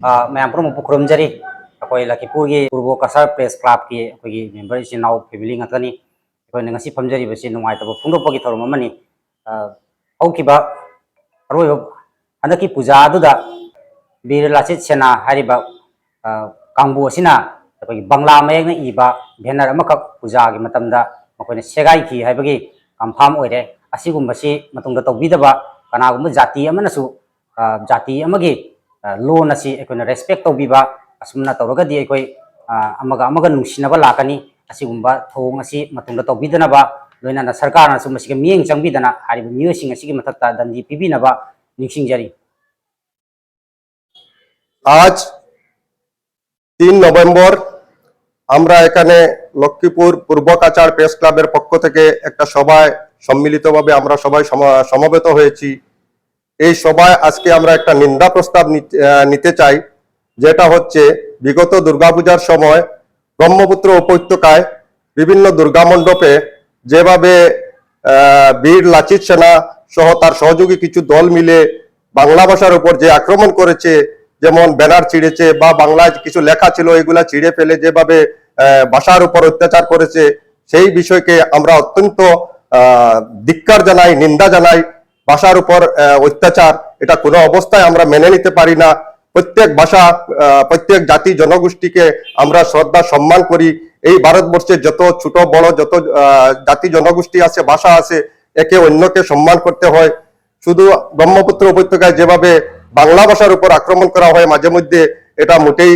मैं खुरमजरी अखोई लखीपुर की पूर्व कसार प्रेस क्लब की अखोई मेंबर इचिन नाउ फैमिली ngakani अखोई ngasi famjari basi nungaitaba phungdokpagi thorum amani haukiba aroi handaki puja aduda bir lachit sena hariba kangbu asina अखोई bangla mayekna iba banner amakak puja gi matamda makoina segai ki haibagi confirm oire asigumbasi matungda tawbidaba kanagumba jati amanasu jati amagi loan असी अखोना respect तौबीबा असुमना तौरगदी अखोई अमगा अमगा नुसिनबा लाकनी असिगुम्बा थोंग असी मतुंगदा तौबीदनबा लोइनाना सरकारना सुमसिगे मियेंग चंगबीदना हारिबा मियोसिंग असिगे मथक्ता दंडी पीबीनबा निंगसिंगजरी। आज 3 नवम्बर আমরা এখানে লক্ষ্মীপুর পূর্ব Cachar press ক্লাবের পক্ষ থেকে একটা সভায় সম্মিলিতভাবে আমরা সবাই সমবেত হয়েছি। এই সভায় আজকে আমরা একটা নিন্দা প্রস্তাব নিতে চাই, যেটা হচ্ছে বিগত দুর্গাপূজার সময় ব্রহ্মপুত্র উপত্যকায় বিভিন্ন দুর্গা মণ্ডপে যেভাবে বীর লাচিত সেনা সহ তার সহযোগী কিছু দল মিলে বাংলা ভাষার উপর যে আক্রমণ করেছে, যেমন ব্যানার ছিঁড়েছে বা বাংলায় কিছু লেখা ছিল এগুলা ছিঁড়ে ফেলে যেভাবে ভাষার উপর অত্যাচার করেছে, সেই বিষয়কে আমরা অত্যন্ত ধিক্কার জানাই, নিন্দা জানাই। ভাষার উপর অত্যাচার এটা কোনো অবস্থায় আমরা মেনে নিতে পারি না। প্রত্যেক ভাষা, প্রত্যেক জাতি জনগোষ্ঠীকে আমরা শ্রদ্ধা সম্মান করি। এই ভারতবর্ষে যত ছোট বড় যত জাতি জনগোষ্ঠী আছে, ভাষা আছে, একে অন্যকে সম্মান করতে হয়। শুধু ব্রহ্মপুত্র উপত্যকায় যেভাবে বাংলা ভাষার উপর আক্রমণ করা হয় মাঝে মধ্যে, এটা মোটেই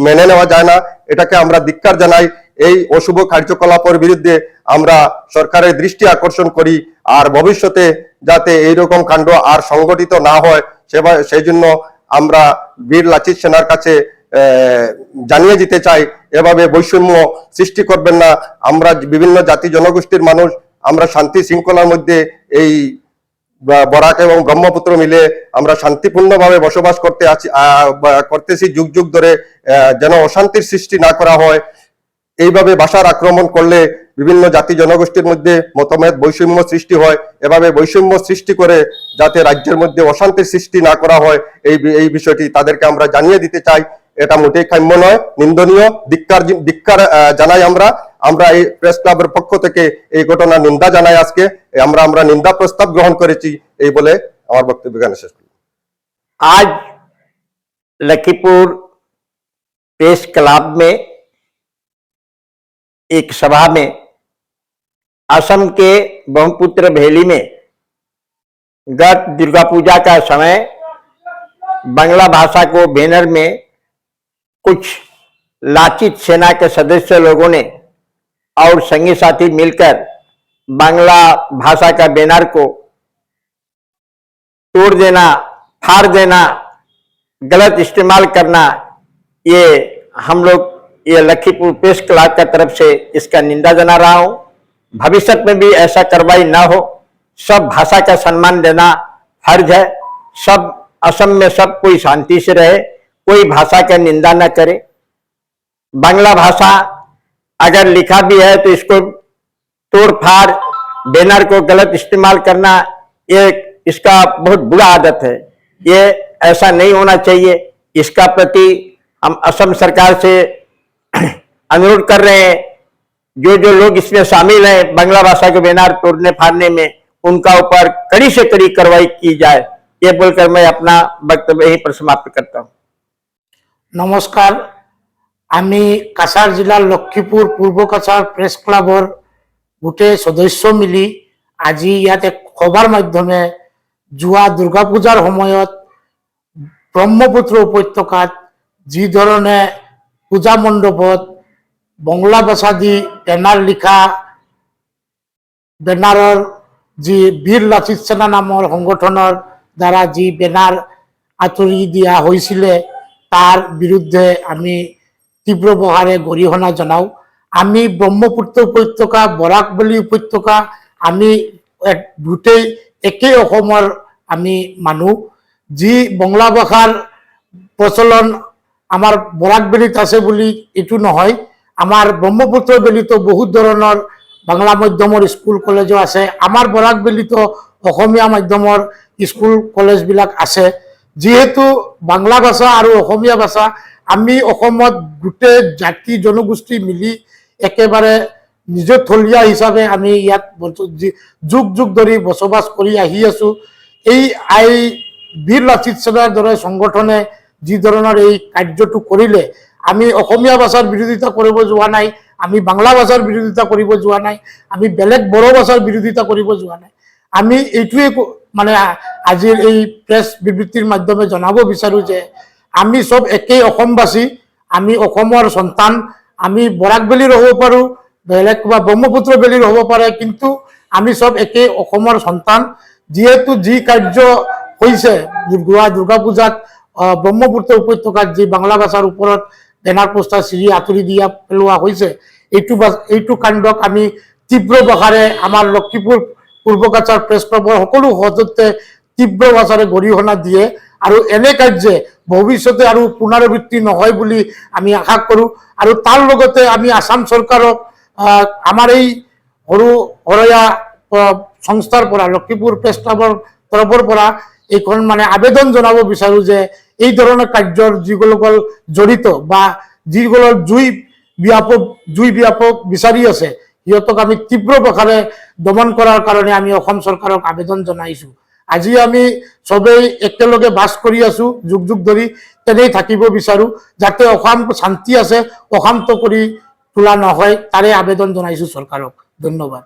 মেনে নেওয়া যায় না। এটাকে আমরা ধিক্কার জানাই। এই অশুভ কার্যকলাপের বিরুদ্ধে আমরা সরকারের দৃষ্টি আকর্ষণ করি, আর ভবিষ্যতে যাতে এইরকম কাণ্ড আর সংগঠিত না হয় সেই জন্য আমরা বীর লাচিত সেনার কাছে জানিয়ে দিতে চাই, এভাবে বৈষম্য সৃষ্টি করবেন না। আমরা বিভিন্ন জাতি জনগোষ্ঠীর মানুষ, আমরা শান্তি শৃঙ্খলার মধ্যে এই বরাক এবং ব্রহ্মপুত্র মিলে আমরা শান্তিপূর্ণভাবে বসবাস করতেছি যুগ যুগ ধরে। যেন অশান্তির সৃষ্টি না করা হয়। এইভাবে ভাষার আক্রমণ করলে বিভিন্ন জাতি জনগোষ্ঠীর মধ্যে মতভেদ বৈষম্য সৃষ্টি হয়। এভাবে বৈষম্য সৃষ্টি করে যাতে রাজ্যের মধ্যে অশান্তির সৃষ্টি না করা হয়, এই বিষয়টি তাদেরকে আমরা জানিয়ে দিতে চাই। এটা মোটেই কাম্য নয়, নিন্দনীয়। ধিক্কার জানাই আমরা এই প্রেস ক্লাবের পক্ষ থেকে এই ঘটনার নিন্দা জানাই। আজকে আমরা নিন্দা প্রস্তাব গ্রহণ করেছি। এই বলে আমার বক্তব্য এখানে শেষ করি। आज लखीपुर प्रेस क्लब में एक सभा में असम के ब्रह्मपुत्र वैली में गत दुर्गा पूजा का समय बांग्ला भाषा को बैनर में कुछ लाचित सेना के सदस्य लोगों ने और संगी साथी मिलकर बांग्ला भाषा का बैनर को तोड़ देना, फाड़ देना, गलत इस्तेमाल करना, ये हम लोग ये लखीपुर प्रेस क्लब की तरफ से इसका निंदा जना रहा हूं। भविष्य में भी ऐसा कार्रवाई ना हो। सब भाषा का सम्मान देना फर्ज है। सब असम में सब कोई शांति से रहे, कोई भाषा का निंदा न करे। बांग्ला भाषा अगर लिखा भी है तो इसको तोड़ फाड़, बैनर को गलत इस्तेमाल करना, ये इसका बहुत बुरा आदत है। ये ऐसा नहीं होना चाहिए। इसका प्रति हम असम सरकार से अनुरोध कर रहे हैं, जो लोग इसमें शामिल हैं बांग्ला भाषा के बैनर तोड़ने फाड़ने में, उनका ऊपर कड़ी से कड़ी कार्रवाई की जाए। ये बोलकर मैं अपना वक्तव्य यहीं पर समाप्त करता हूँ। नमस्कार, आमी काछार जिलार लक्ष्मीपुर पूर्व काछार प्रेस क्लाबर गोटे सदस्य मिली আজি ইয়াতে খবৰ মাধ্যমে যোৱা দুৰ্গা পূজাৰ সময়ত ব্ৰহ্মপুত্ৰ উপত্যকাত যি ধৰণে পূজা মণ্ডপত বাংলা ভাষা দি বেনাৰ লিখা, বেনাৰৰ যি বীৰ লাচিত সেনা নামৰ সংগঠনৰ দ্বাৰা যি বেনাৰ আঁতৰি দিয়া হৈছিলে, তাৰ বিৰুদ্ধে আমি তীব্ৰ প্ৰকাৰে গৰিহণা জনাওঁ। আমি ব্ৰহ্মপুত্ৰ উপত্যকা, বৰাকবলী উপত্যকা, আমি গোটেই একেই অসমৰ আমি মানুহ। যি বাংলা ভাষাৰ প্ৰচলন আমাৰ বৰাকবেলিত আছে বুলি এইটো নহয়, আমাৰ ব্ৰহ্মপুত্ৰ বেলিতো বহুত ধৰণৰ বাংলা মাধ্যমৰ স্কুল কলেজো আছে। আমাৰ বৰাকবেলিতো অসমীয়া মাধ্যমৰ স্কুল কলেজবিলাক আছে যেহেতু বাংলা ভাষা আৰু অসমীয়া ভাষা আমি অসমত গোটেই জাতি জনগোষ্ঠী মিলি একেবাৰে নিজৰ থলীয়া হিচাপে আমি ইয়াত যুগ যুগ ধৰি বসবাস কৰি আহি আছো এই বীৰ লাচিত সেনাৰ দৰে সংগঠনে যি ধৰণৰ এই কাৰ্যটো কৰিলে আমি অসমীয়া ভাষাৰ বিৰোধিতা কৰিব যোৱা নাই আমি বাংলা ভাষাৰ বিৰোধিতা কৰিব যোৱা নাই আমি বেলেগ বড়ো ভাষাৰ বিৰোধিতা কৰিব যোৱা নাই আমি এইটোৱে মানে আজিৰ এই প্ৰেছ বিবৃতিৰ মাধ্যমে জনাব বিচাৰো যে আমি সব একেই অসমবাসী আমি অসমৰ সন্তান আমি বৰাক বেলিৰ হ'ব পাৰো বেলেগ বা ব্ৰহ্মপুত্ৰ বেলিৰ হ'ব পাৰে কিন্তু আমি সব একেই অসমৰ সন্তান যেহেতু যি কাৰ্য হৈছে দুৰ্গা পূজাত ব্ৰহ্মপুত্ৰ উপত্যকাত যি বাংলা ভাষাৰ ওপৰত বেনাৰ পোষ্টাৰ চিৰি আঁতৰি দিয়া পেলোৱা হৈছে এইটো কাণ্ডক আমি তীব্ৰ ভাষাৰে আমাৰ লক্ষীপুৰ পূৰ্ব কাছাৰ প্ৰেছ ক্লাবৰ সকলো সদস্যই তীব্ৰ ভাষাৰে গৰিহণা দিয়ে আৰু এনে কাৰ্যে ভৱিষ্যতে আৰু পুনৰাবৃত্তি নহয় বুলি আমি আশা কৰোঁ আৰু তাৰ লগতে আমি আসাম চৰকাৰক আমাৰ এই সৰু সৰয়া সংস্থাৰ পৰা লক্ষীপুৰ প্ৰেছ ক্লাবৰ তৰফৰ পৰা এইখন মানে আবেদন জনাব বিচাৰো যে এই ধৰণৰ কাৰ্যৰ যিসকল জড়িত বা যিসকলৰ জুই ব্যাপক বিচাৰি আছে সিহঁতক আমি তীব্ৰ ভাষাৰে দমন কৰাৰ কাৰণে আমি অসম চৰকাৰক আবেদন জনাইছো আজি আমি সবেই একেলগে বাস কৰি আছো যুগ যুগ ধৰি তেনেই থাকিব বিচাৰো যাতে অসম শান্তি আছে অশান্ত কৰি তোলা নহয় তাৰে আবেদন জনাইছো চৰকাৰক ধন্যবাদ